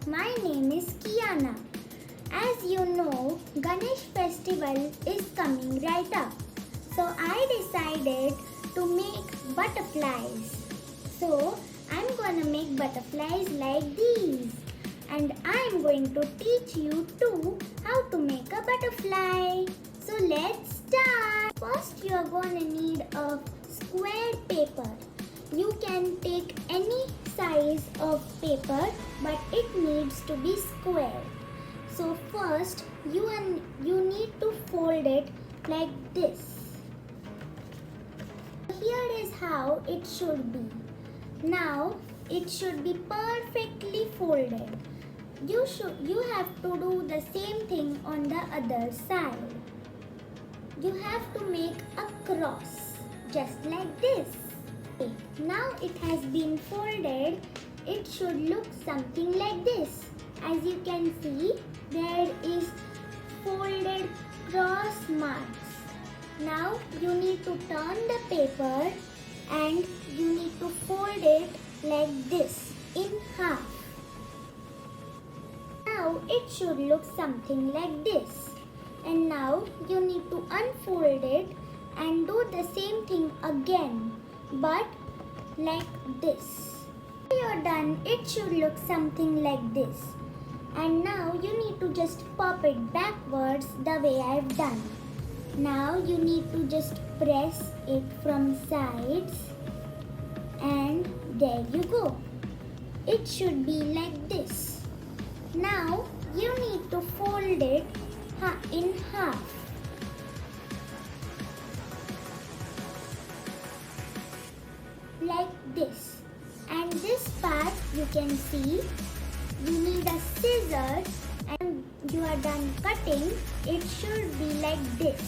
my name is Kiana. As you know, Ganesh festival is coming right up. So I decided to make butterflies. So I'm gonna make butterflies like these. And I'm going to teach you too how to make a butterfly. So let's start. First you are gonna need a square paper. You can take any size of paper, but it needs to be square. So first you need to fold it like this. Here is how it should be. Now it should be perfectly folded. You have to do the same thing on the other side. You have to make a cross just like this. Now it has been folded. It should look something like this. As you can see, there is folded cross marks. Now you need to turn the paper and you need to fold it like this in half. Now it should look something like this. And now you need to unfold it and do the same thing again, but like this. When you're done, it should look something like this. And now you need to just pop it backwards the way I've done. Now you need to just press it from sides and there you go. It should be like this. Now you need to fold it in half. Like this. And this part you can see you need a scissors, and you are done cutting. It should be like this.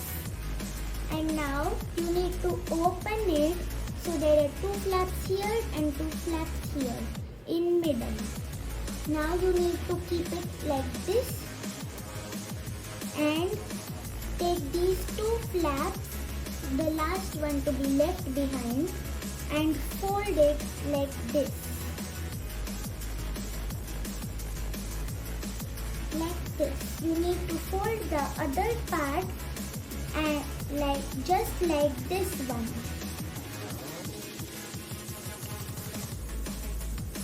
And now you need to open it, so there are two flaps here and two flaps here in middle. Now you need to keep it like this and take these two flaps, the last one to be left behind, and fold it like this. Like this. You need to fold the other part and just like this one.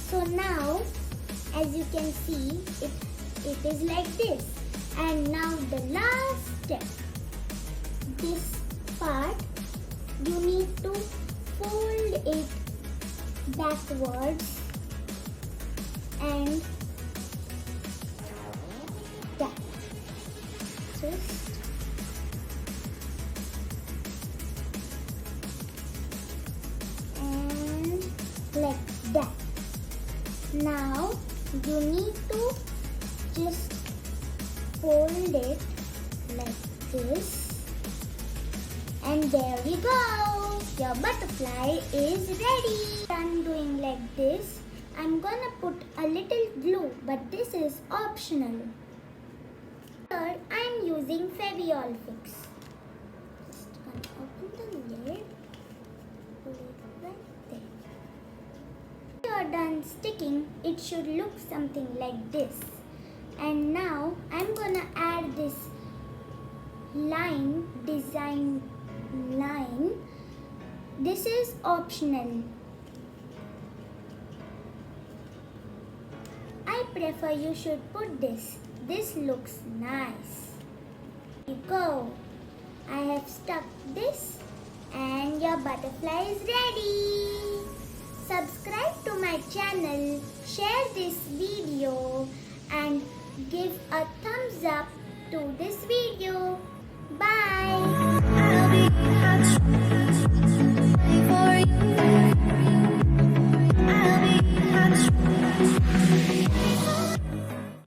So now, as you can see, it is like this. And now the last step. This part, you need to fold it backwards and that. Just and like that. Now you need to just fold it like this. And there we go. Your butterfly is ready. Done doing like this. I'm gonna put a little glue, but this is optional. Here I'm using Fevicol Fix. Just gonna open the lid. Put it right there. When you're done sticking, it should look something like this. And now I'm gonna add this design line. This is optional. I prefer you should put this. This looks nice. Here you go. I have stuck this and your butterfly is ready. Subscribe to my channel, share this video and give a thumbs up to this video. Bye.